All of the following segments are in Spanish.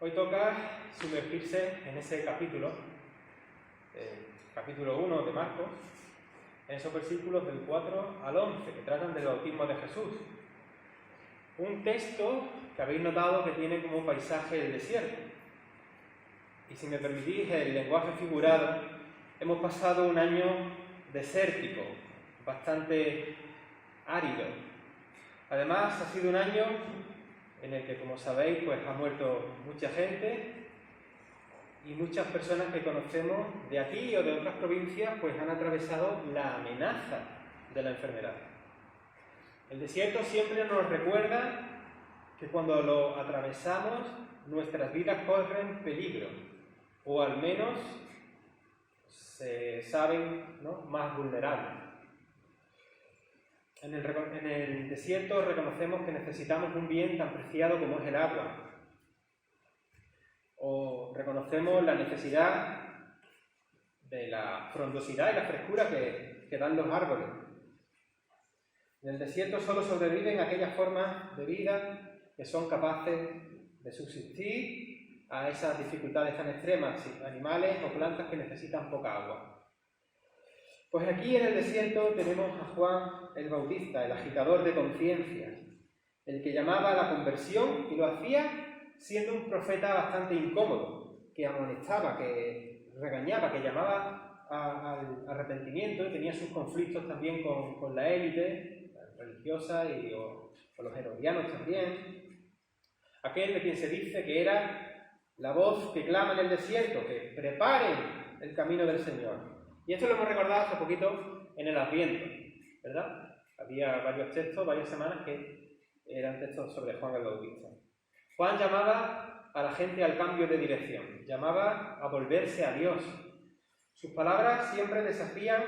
Hoy toca sumergirse en ese capítulo, capítulo 1 de Marcos, en esos versículos del 4 al 11, que tratan del bautismo de Jesús. Un texto que habéis notado que tiene como paisaje el desierto. Y si me permitís el lenguaje figurado, hemos pasado un año desértico, bastante árido. Además, ha sido un año en el que, como sabéis, pues ha muerto mucha gente y muchas personas que conocemos de aquí o de otras provincias pues han atravesado la amenaza de la enfermedad. El desierto siempre nos recuerda que cuando lo atravesamos nuestras vidas corren peligro, o al menos se saben, ¿no?, más vulnerables. En el desierto reconocemos que necesitamos un bien tan preciado como es el agua. O reconocemos la necesidad de la frondosidad y la frescura que dan los árboles. En el desierto solo sobreviven aquellas formas de vida que son capaces de subsistir a esas dificultades tan extremas, animales o plantas que necesitan poca agua. Pues aquí en el desierto tenemos a Juan el Bautista, el agitador de conciencias, el que llamaba a la conversión y lo hacía siendo un profeta bastante incómodo, que amonestaba, que regañaba, que llamaba al arrepentimiento, y tenía sus conflictos también con la élite religiosa o los herodianos también. Aquel de quien se dice que era la voz que clama en el desierto, que preparen el camino del Señor. Y esto lo hemos recordado hace poquito en el Adviento, ¿verdad? Había varios textos, varias semanas que eran textos sobre Juan el Bautista. Juan llamaba a la gente al cambio de dirección, llamaba a volverse a Dios. Sus palabras siempre desafían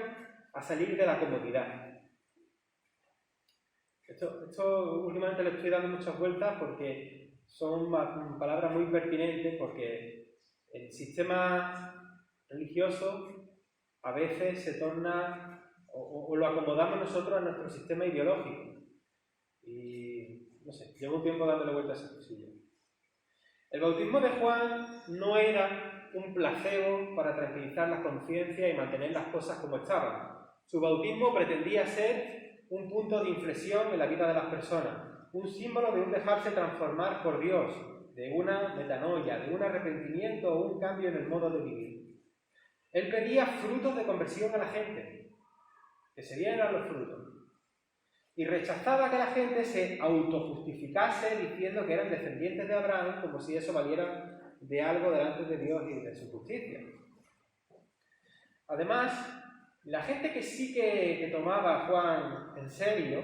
a salir de la comodidad. Esto últimamente le estoy dando muchas vueltas porque son palabras muy pertinentes, porque el sistema religioso a veces se torna, o lo acomodamos nosotros a nuestro sistema ideológico. Y, no sé, llevo un tiempo dándole vueltas a esa cosilla. El bautismo de Juan no era un placebo para tranquilizar las conciencias y mantener las cosas como estaban. Su bautismo pretendía ser un punto de inflexión en la vida de las personas, un símbolo de un dejarse transformar por Dios, de una metanoia, de un arrepentimiento o un cambio en el modo de vivir. Él pedía frutos de conversión a la gente, que se vieran los frutos, y rechazaba que la gente se autojustificase diciendo que eran descendientes de Abraham, como si eso valiera de algo delante de Dios y de su justicia. Además, la gente que sí que tomaba a Juan en serio,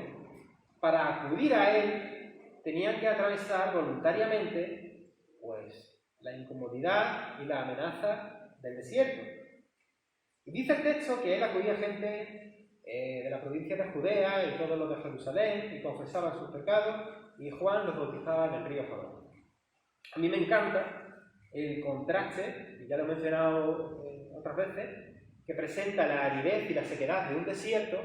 para acudir a él, tenían que atravesar voluntariamente pues la incomodidad y la amenaza del desierto. Y dice el texto que él acudía a gente de la provincia de Judea y todos los de Jerusalén y confesaban sus pecados y Juan los bautizaba en el río Jordán. A mí me encanta el contraste, y ya lo he mencionado otras veces, que presenta la aridez y la sequedad de un desierto,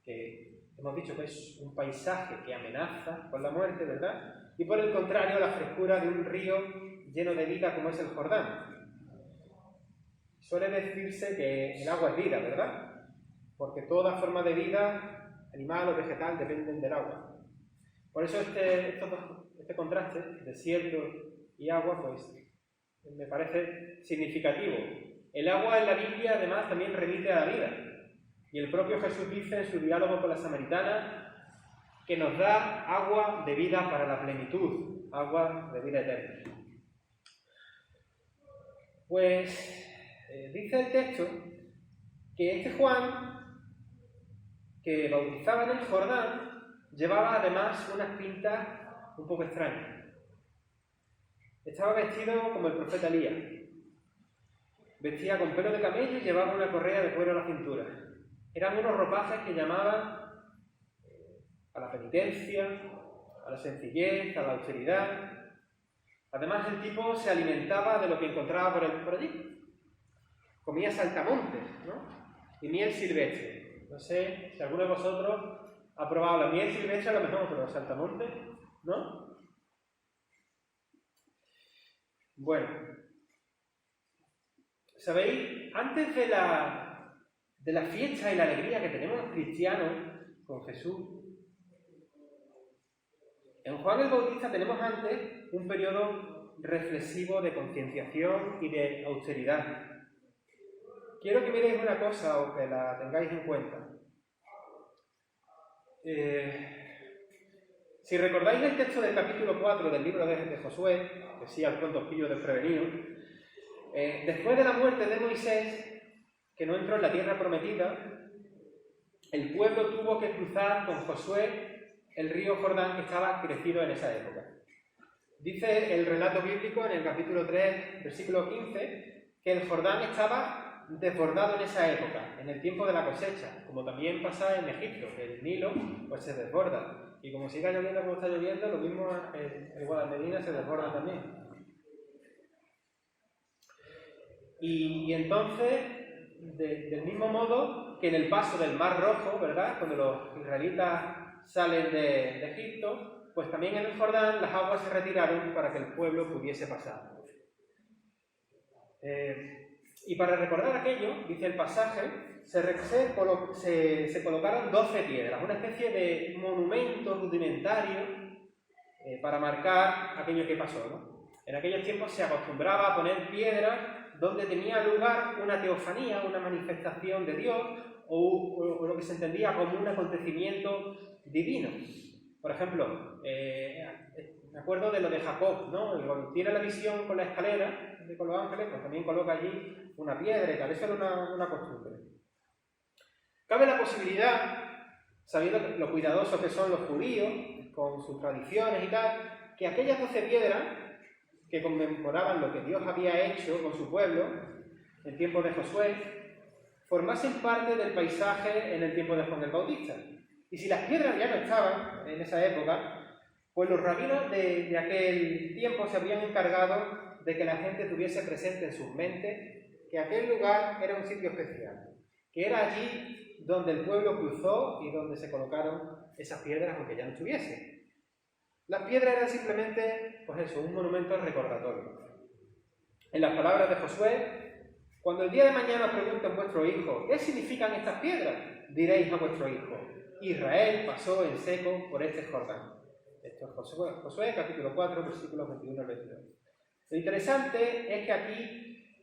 que hemos dicho que es un paisaje que amenaza con la muerte, ¿verdad? Y por el contrario, la frescura de un río lleno de vida como es el Jordán. Suele decirse que el agua es vida, ¿verdad? Porque toda forma de vida, animal o vegetal, dependen del agua. Por eso este contraste, desierto y agua, pues me parece significativo. El agua en la Biblia, además, también remite a la vida. Y el propio Jesús dice en su diálogo con la samaritana que nos da agua de vida para la plenitud, agua de vida eterna. Pues dice el texto que este Juan, que bautizaba en el Jordán, llevaba además unas pintas un poco extrañas. Estaba vestido como el profeta Elías. Vestía con pelo de camello y llevaba una correa de cuero a la cintura. Eran unos ropajes que llamaban a la penitencia, a la sencillez, a la austeridad. Además, el tipo se alimentaba de lo que encontraba por allí. Comía saltamontes, ¿no? Y miel silvestre. No sé si alguno de vosotros ha probado la miel silvestre, a lo mejor, pero los saltamontes, ¿no? Bueno, ¿sabéis? Antes de la fiesta y la alegría que tenemos los cristianos con Jesús, en Juan el Bautista tenemos antes un periodo reflexivo de concienciación y de austeridad. Quiero que miréis una cosa o que la tengáis en cuenta. Si recordáis el texto del capítulo 4 del libro de Josué, que sí al pronto os pillo desprevenido, después de la muerte de Moisés, que no entró en la tierra prometida, el pueblo tuvo que cruzar con Josué el río Jordán, que estaba crecido en esa época. Dice el relato bíblico en el capítulo 3, versículo 15, que el Jordán estaba desbordado en esa época, en el tiempo de la cosecha, como también pasa en Egipto, que el Nilo pues se desborda. Y como siga lloviendo como está lloviendo, lo mismo en Guadalmedina se desborda también. Y entonces, del mismo modo que en el paso del Mar Rojo, ¿verdad?, cuando los israelitas salen de Egipto, pues también en el Jordán las aguas se retiraron para que el pueblo pudiese pasar. Y para recordar aquello, dice el pasaje, se colocaron 12 piedras, una especie de monumento rudimentario para marcar aquello que pasó, ¿no? En aquellos tiempos se acostumbraba a poner piedras donde tenía lugar una teofanía, una manifestación de Dios, o lo que se entendía como un acontecimiento divino. Por ejemplo, me acuerdo de lo de Jacob, ¿no? Cuando tiene la visión con la escalera con los ángeles, pues también coloca allí una piedra y tal. Eso era una costumbre. Cabe la posibilidad, sabiendo lo cuidadosos que son los judíos, con sus tradiciones y tal, que aquellas 12 piedras que conmemoraban lo que Dios había hecho con su pueblo en tiempos de Josué, formasen parte del paisaje en el tiempo de Juan el Bautista. Y si las piedras ya no estaban en esa época, pues los rabinos de aquel tiempo se habían encargado de que la gente tuviese presente en sus mentes que aquel lugar era un sitio especial, que era allí donde el pueblo cruzó y donde se colocaron esas piedras aunque ya no estuviesen. Las piedras eran simplemente, pues eso, un monumento recordatorio. En las palabras de Josué, cuando el día de mañana os pregunten vuestro hijo, ¿qué significan estas piedras?, diréis a vuestro hijo, Israel pasó en seco por este Jordán. Esto es Josué capítulo 4, versículos 21 al 22. Lo interesante es que aquí,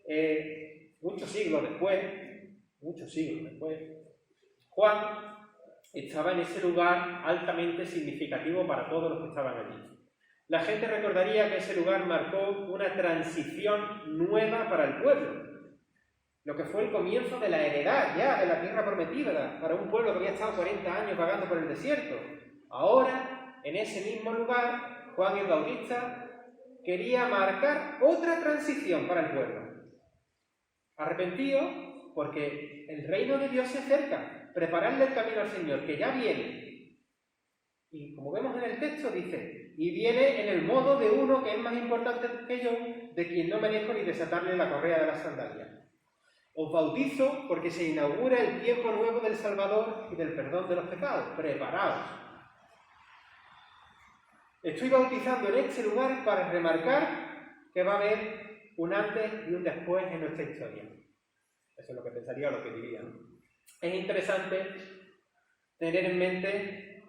muchos siglos después, Juan estaba en ese lugar altamente significativo para todos los que estaban allí. La gente recordaría que ese lugar marcó una transición nueva para el pueblo, lo que fue el comienzo de la heredad ya de la tierra prometida para un pueblo que había estado 40 años vagando por el desierto. Ahora, en ese mismo lugar, Juan el Bautista quería marcar otra transición para el pueblo. Arrepentido porque el reino de Dios se acerca, prepararle el camino al Señor, que ya viene. Y como vemos en el texto, dice, y viene en el modo de uno que es más importante que yo, de quien no me dejo ni desatarle la correa de las sandalias. Os bautizo porque se inaugura el tiempo nuevo del Salvador y del perdón de los pecados. Preparaos. Estoy bautizando en este lugar para remarcar que va a haber un antes y un después en nuestra historia. Eso es lo que pensaría o lo que diría, ¿no? Es interesante tener en mente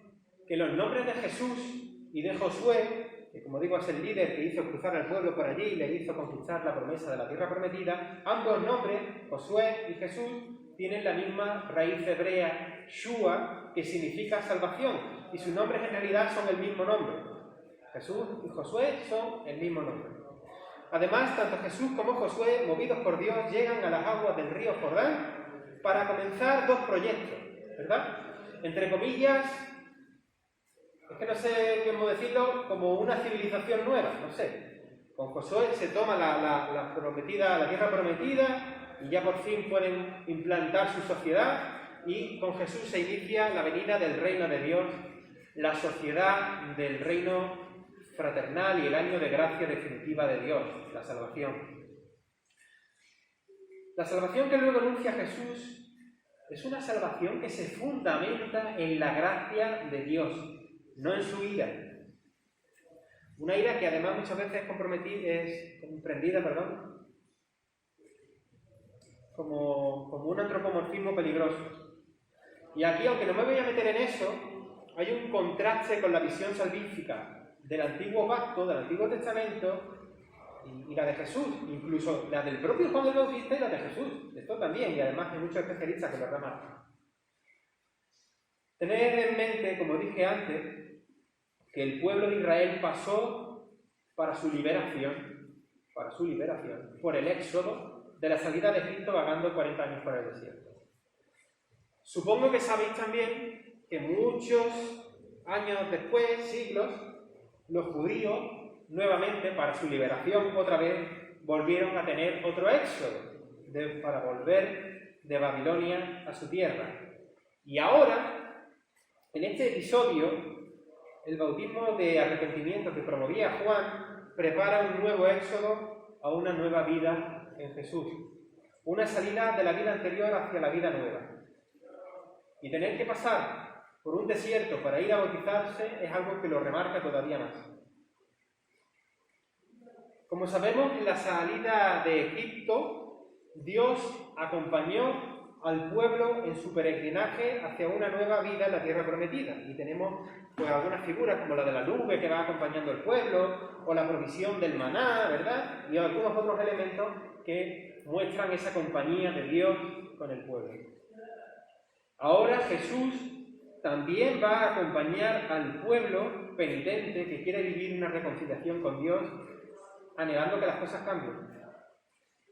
que los nombres de Jesús y de Josué, que como digo es el líder que hizo cruzar al pueblo por allí y le hizo conquistar la promesa de la tierra prometida, ambos nombres, Josué y Jesús, tienen la misma raíz hebrea, Shua, que significa salvación, y sus nombres en realidad son el mismo nombre. Jesús y Josué son el mismo nombre. Además, tanto Jesús como Josué, movidos por Dios, llegan a las aguas del río Jordán para comenzar dos proyectos, ¿verdad? Entre comillas, es que no sé cómo decirlo, como una civilización nueva, no sé. Con Josué se toma la tierra prometida y ya por fin pueden implantar su sociedad, y con Jesús se inicia la venida del reino de Dios, la sociedad del reino fraternal y el año de gracia definitiva de Dios, la salvación. La salvación que luego anuncia Jesús es una salvación que se fundamenta en la gracia de Dios, no en su ira. Una ira que además muchas veces es comprendida, como un antropomorfismo peligroso. Y aquí, aunque no me voy a meter en eso, hay un contraste con la visión salvífica del Antiguo Pacto, del Antiguo Testamento, y la de Jesús, incluso la del propio Juan el Bautista y la de Jesús. Esto también, y además hay muchos especialistas que lo remarcan. Tener en mente, como dije antes, que el pueblo de Israel pasó para su liberación, por el éxodo de la salida de Egipto vagando 40 años por el desierto. Supongo que sabéis también que muchos años después, siglos, los judíos, nuevamente, para su liberación, otra vez, volvieron a tener otro éxodo, para volver de Babilonia a su tierra. Y ahora, en este episodio, el bautismo de arrepentimiento que promovía Juan prepara un nuevo éxodo a una nueva vida en Jesús. Una salida de la vida anterior hacia la vida nueva. Y tener que pasar por un desierto para ir a bautizarse es algo que lo remarca todavía más. Como sabemos, en la salida de Egipto, Dios acompañó al pueblo en su peregrinaje hacia una nueva vida en la tierra prometida. Y tenemos algunas figuras como la de la nube que va acompañando al pueblo, o la provisión del maná, ¿verdad? Y algunos otros elementos que muestran esa compañía de Dios con el pueblo. Ahora Jesús también va a acompañar al pueblo penitente que quiere vivir una reconciliación con Dios, anhelando que las cosas cambien.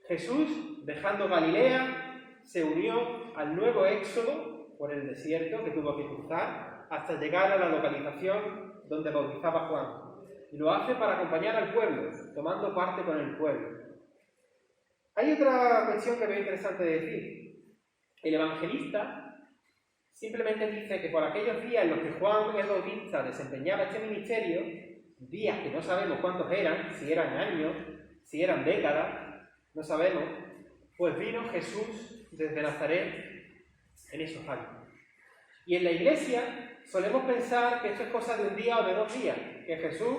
Jesús, dejando Galilea, se unió al nuevo éxodo por el desierto que tuvo que cruzar hasta llegar a la localización donde bautizaba Juan. Y lo hace para acompañar al pueblo, tomando parte con el pueblo. Hay otra cuestión que veo interesante decir. El evangelista simplemente dice que por aquellos días en los que Juan el Bautista desempeñaba este ministerio, días que no sabemos cuántos eran, si eran años, si eran décadas, no sabemos, pues vino Jesús desde Nazaret en esos años. Y en la Iglesia solemos pensar que esto es cosa de un día o de 2 días, que Jesús,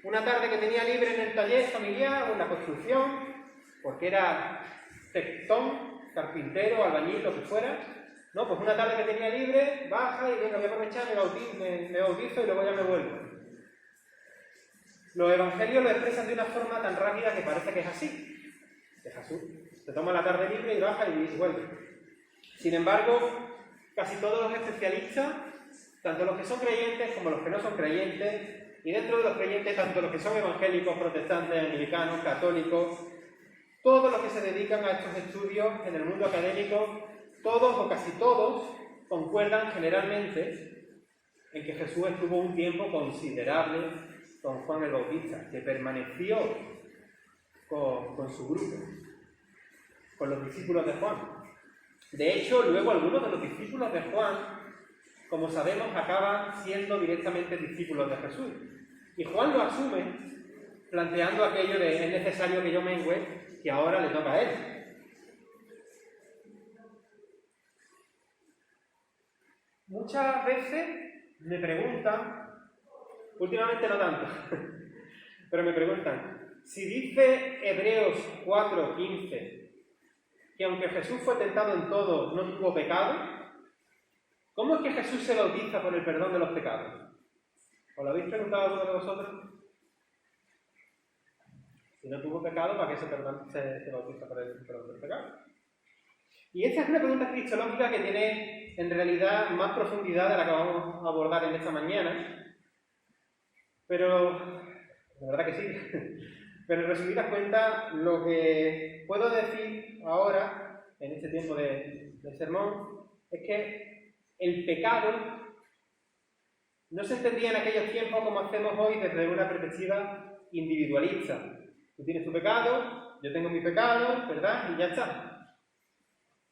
una tarde que tenía libre en el taller familiar o en la construcción, porque era textón, carpintero, albañil, lo que fuera, no, pues una tarde que tenía libre, baja y venga, voy a aprovechar, me bautizo y luego ya me vuelvo. Los evangelios lo expresan de una forma tan rápida que parece que es así. De Jesús. Se toma la tarde libre y baja y vuelve. Sin embargo, casi todos los especialistas, tanto los que son creyentes como los que no son creyentes, y dentro de los creyentes, tanto los que son evangélicos, protestantes, anglicanos, católicos, todos los que se dedican a estos estudios en el mundo académico, todos o casi todos concuerdan generalmente en que Jesús estuvo un tiempo considerable con Juan el Bautista, que permaneció con su grupo, con los discípulos de Juan. De hecho, luego algunos de los discípulos de Juan, como sabemos, acaban siendo directamente discípulos de Jesús. Y Juan lo asume planteando aquello de es necesario que yo mengüe, que ahora le toca a él. Muchas veces me preguntan, últimamente no tanto, pero me preguntan, si dice Hebreos 4:15 que aunque Jesús fue tentado en todo, no tuvo pecado, ¿cómo es que Jesús se bautiza por el perdón de los pecados? ¿Os lo habéis preguntado a alguno de vosotros? Si no tuvo pecado, ¿para qué se bautiza por el perdón de los pecados? Y esta es una pregunta cristológica que tiene en realidad más profundidad de la que vamos a abordar en esta mañana, pero de verdad que sí. Pero en resumidas cuentas, lo que puedo decir ahora, en este tiempo de sermón, es que el pecado no se entendía en aquellos tiempos como hacemos hoy desde una perspectiva individualista. Tú tienes tu pecado, yo tengo mi pecado, ¿verdad? Y ya está.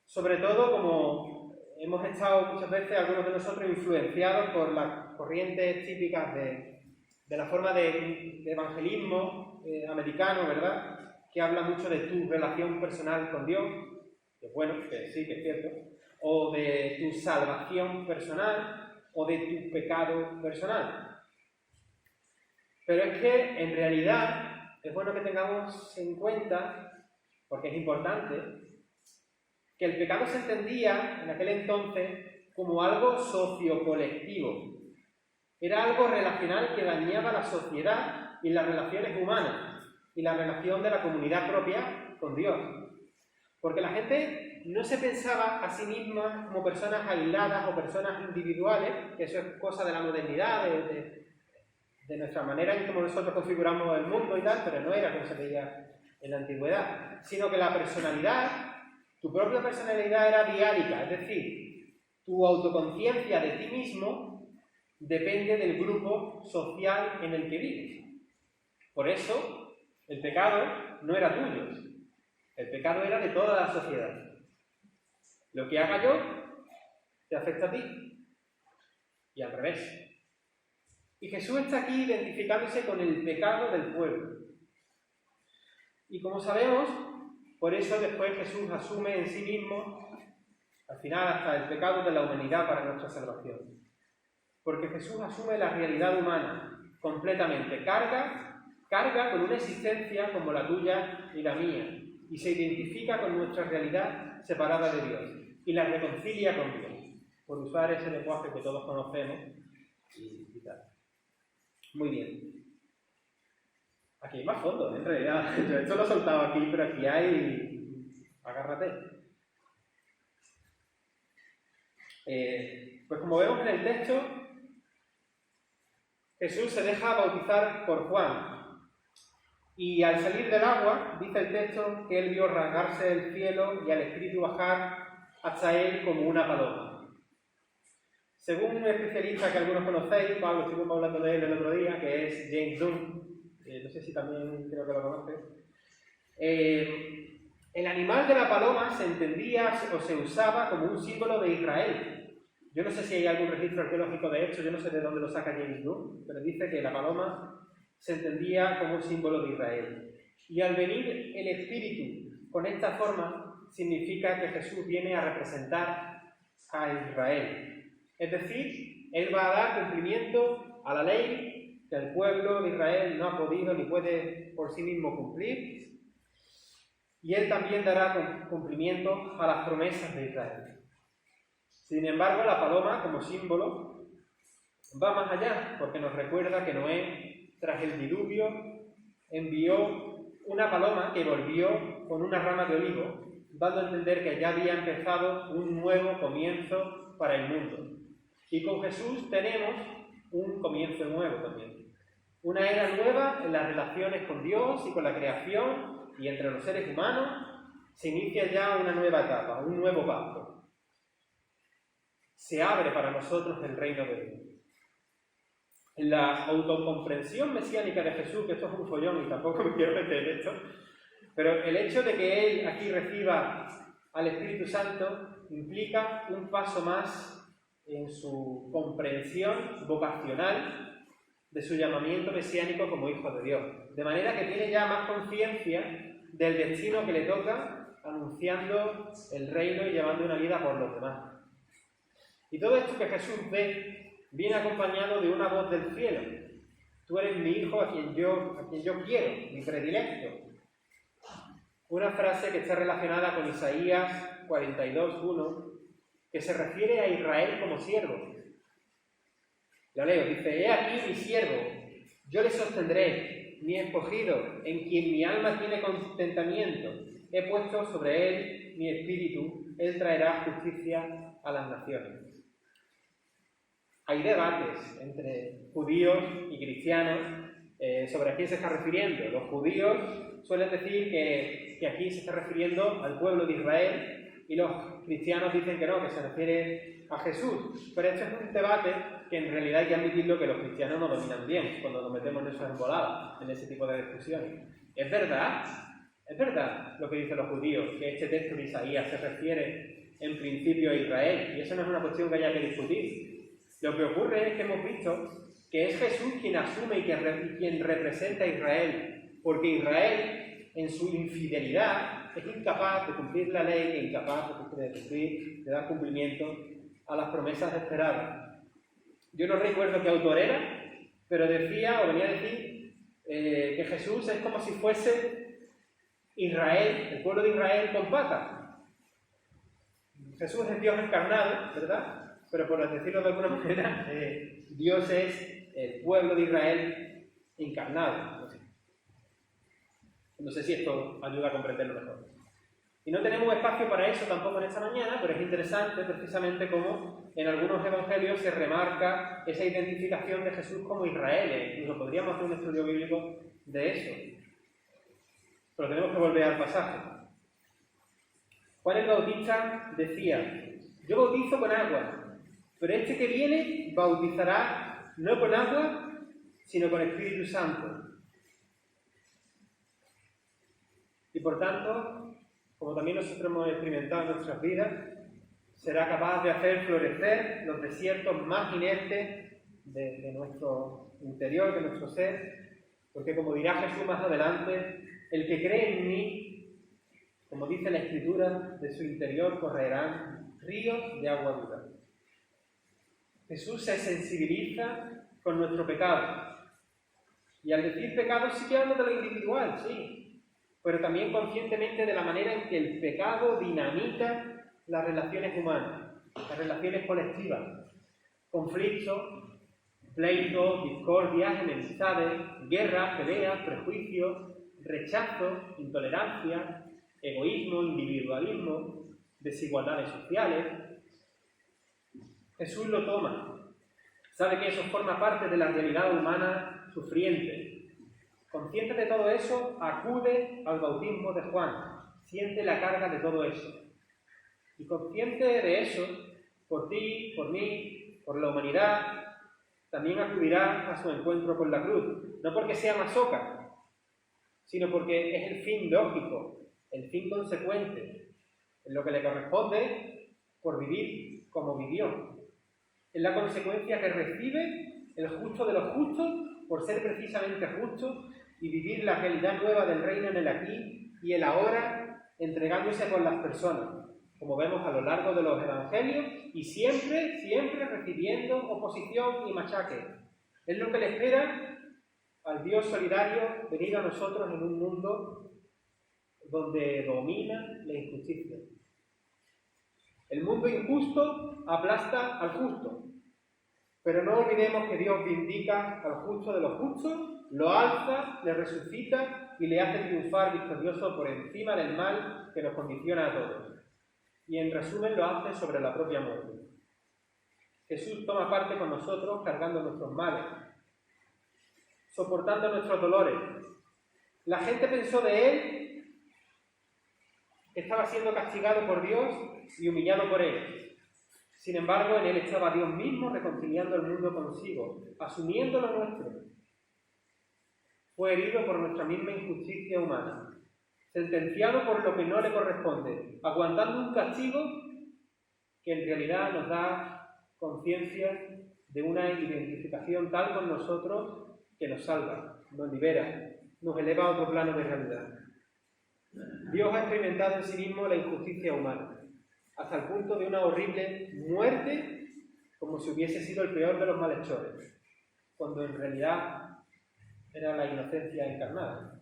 Sobre todo, como hemos estado muchas veces, algunos de nosotros, influenciados por las corrientes típicas de la forma de evangelismo americano, ¿verdad? Que habla mucho de tu relación personal con Dios, que bueno, que sí, que es cierto, o de tu salvación personal, o de tu pecado personal. Pero es que, en realidad, es bueno que tengamos en cuenta, porque es importante, que el pecado se entendía en aquel entonces como algo sociocolectivo. Era algo relacional que dañaba la sociedad y las relaciones humanas y la relación de la comunidad propia con Dios. Porque la gente no se pensaba a sí misma como personas aisladas o personas individuales, que eso es cosa de la modernidad, de nuestra manera en cómo nosotros configuramos el mundo y tal, pero no era como se veía en la antigüedad, sino que la personalidad, tu propia personalidad era diálica, es decir, tu autoconciencia de ti mismo depende del grupo social en el que vives. Por eso, el pecado no era tuyo, el pecado era de toda la sociedad. Lo que haga yo te afecta a ti, y al revés. Y Jesús está aquí identificándose con el pecado del pueblo. Y como sabemos, por eso después Jesús asume en sí mismo, al final, hasta el pecado de la humanidad para nuestra salvación. Porque Jesús asume la realidad humana completamente, carga con una existencia como la tuya y la mía, y se identifica con nuestra realidad separada de Dios, y la reconcilia con Dios, por usar ese lenguaje que todos conocemos y tal. Muy bien. Aquí hay más fondo, en realidad. Yo esto lo he soltado aquí, pero aquí hay... Agárrate. Pues como vemos en el texto, Jesús se deja bautizar por Juan. Y al salir del agua, dice el texto que él vio rasgarse el cielo y al Espíritu bajar hasta él como una paloma. Según un especialista que algunos conocéis, Pablo, estuvimos hablando de él el otro día, que es James Dunn, no sé si también creo que lo conoces, el animal de la paloma se entendía o se usaba como un símbolo de Israel. Yo no sé si hay algún registro arqueológico de esto, yo no sé de dónde lo saca James Dunn, pero dice que la paloma se entendía como un símbolo de Israel. Y al venir el Espíritu con esta forma, significa que Jesús viene a representar a Israel. Es decir, Él va a dar cumplimiento a la ley que el pueblo de Israel no ha podido ni puede por sí mismo cumplir. Y Él también dará cumplimiento a las promesas de Israel. Sin embargo, la paloma, como símbolo, va más allá, porque nos recuerda que Noé, tras el diluvio, envió una paloma que volvió con una rama de olivo, dando a entender que ya había empezado un nuevo comienzo para el mundo. Y con Jesús tenemos un comienzo nuevo también. Una era nueva en las relaciones con Dios y con la creación y entre los seres humanos. Se inicia ya una nueva etapa, un nuevo pacto. Se abre para nosotros el reino de Dios. En la autocomprensión mesiánica de Jesús, que esto es un follón y tampoco me quiero meter en esto, pero el hecho de que Él aquí reciba al Espíritu Santo implica un paso más en su comprensión vocacional de su llamamiento mesiánico como hijo de Dios. De manera que tiene ya más conciencia del destino que le toca, anunciando el reino y llevando una vida por los demás. Y todo esto que Jesús ve viene acompañado de una voz del cielo. Tú eres mi hijo a quien yo quiero, mi predilecto. Una frase que está relacionada con Isaías 42:1, que se refiere a Israel como siervo. La leo, dice: he aquí mi siervo, yo le sostendré, mi escogido, en quien mi alma tiene contentamiento. He puesto sobre él mi espíritu, él traerá justicia a las naciones. Hay debates entre judíos y cristianos sobre a quién se está refiriendo. Los judíos suelen decir que aquí se está refiriendo al pueblo de Israel, y los cristianos dicen que no, que se refiere a Jesús. Pero este es un debate que en realidad hay que admitirlo, que los cristianos no dominan bien cuando nos metemos en esas emboladas, en ese tipo de discusiones. Es verdad lo que dicen los judíos, que este texto de Isaías se refiere en principio a Israel, y eso no es una cuestión que haya que discutir. Lo que ocurre es que hemos visto que es Jesús quien asume y quien representa a Israel, porque Israel, en su infidelidad, es incapaz de cumplir la ley e incapaz de dar cumplimiento a las promesas esperadas. Yo no recuerdo qué autor era, pero decía o venía a decir que Jesús es como si fuese Israel, el pueblo de Israel con patas. Jesús es Dios encarnado, ¿verdad? Pero por decirlo de alguna manera, Dios es el pueblo de Israel encarnado. No sé si esto ayuda a comprenderlo mejor. Y no tenemos espacio para eso tampoco en esta mañana, pero es interesante precisamente cómo en algunos evangelios se remarca esa identificación de Jesús como Israel. Incluso podríamos hacer un estudio bíblico de eso. Pero tenemos que volver al pasaje. Juan el Bautista decía: yo bautizo con agua, pero este que viene bautizará no con agua, sino con Espíritu Santo. Y por tanto, como también nosotros hemos experimentado en nuestras vidas, será capaz de hacer florecer los desiertos más inertes de nuestro interior, de nuestro ser, porque como dirá Jesús más adelante, el que cree en mí, como dice la Escritura, de su interior correrán ríos de agua viva. Jesús se sensibiliza con nuestro pecado. Y al decir pecado sí que habla de lo individual, sí, pero también conscientemente de la manera en que el pecado dinamita las relaciones humanas, las relaciones colectivas, conflictos, pleitos, discordias, enemistades, guerras, peleas, prejuicios, rechazo, intolerancia, egoísmo, individualismo, desigualdades sociales. Jesús lo toma. Sabe que eso forma parte de la realidad humana sufriente. Consciente de todo eso, acude al bautismo de Juan. Siente la carga de todo eso. Y consciente de eso, por ti, por mí, por la humanidad, también acudirá a su encuentro con la cruz. No porque sea masoca, sino porque es el fin lógico, el fin consecuente, en lo que le corresponde por vivir como vivió. Es la consecuencia que recibe el justo de los justos por ser precisamente justo y vivir la realidad nueva del reino en el aquí y el ahora, entregándose con las personas, como vemos a lo largo de los evangelios, y siempre recibiendo oposición y machaque. Es lo que le espera al Dios solidario venido a nosotros en un mundo donde domina la injusticia. El mundo injusto aplasta al justo, pero no olvidemos que Dios vindica al justo de los justos, lo alza, le resucita y le hace triunfar victorioso por encima del mal que nos condiciona a todos. Y en resumen lo hace sobre la propia muerte. Jesús toma parte con nosotros cargando nuestros males, soportando nuestros dolores. La gente pensó de él que estaba siendo castigado por Dios y humillado por él. Sin embargo, en él estaba Dios mismo reconciliando el mundo consigo, asumiendo lo nuestro. Fue herido por nuestra misma injusticia humana, sentenciado por lo que no le corresponde, aguantando un castigo que en realidad nos da conciencia de una identificación tal con nosotros que nos salva, nos libera, nos eleva a otro plano de realidad. Dios ha experimentado en sí mismo la injusticia humana, hasta el punto de una horrible muerte, como si hubiese sido el peor de los malhechores, cuando en realidad era la inocencia encarnada.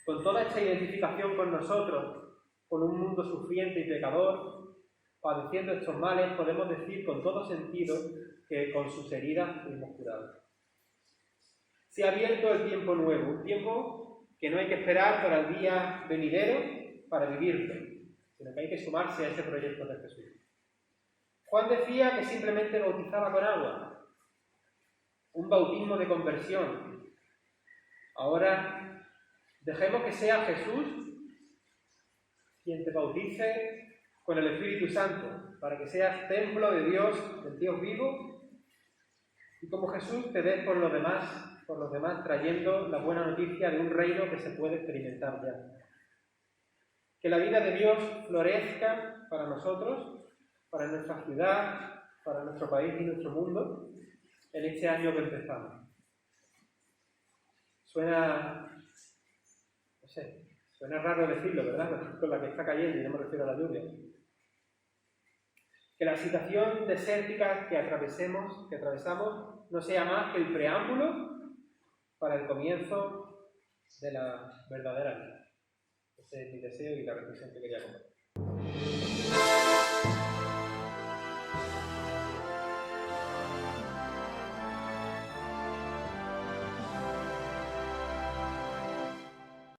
Con toda esta identificación con nosotros, con un mundo sufriente y pecador, padeciendo estos males, podemos decir con todo sentido que con sus heridas fuimos curados. Se ha abierto el tiempo nuevo, un tiempo que no hay que esperar para el día venidero para vivirlo, sino que hay que sumarse a ese proyecto de Jesús. Juan decía que simplemente bautizaba con agua, un bautismo de conversión. Ahora, dejemos que sea Jesús quien te bautice con el Espíritu Santo, para que seas templo de Dios, del Dios vivo, y como Jesús te des por los demás trayendo la buena noticia de un reino que se puede experimentar ya. Que la vida de Dios florezca para nosotros, para nuestra ciudad, para nuestro país y nuestro mundo, en este año que empezamos. Suena raro decirlo, ¿verdad? Con la que está cayendo, y no me refiero a la lluvia. Que la situación desértica que atravesamos no sea más que el preámbulo para el comienzo de la verdadera vida. Ese es mi deseo y la reflexión que quería compartir.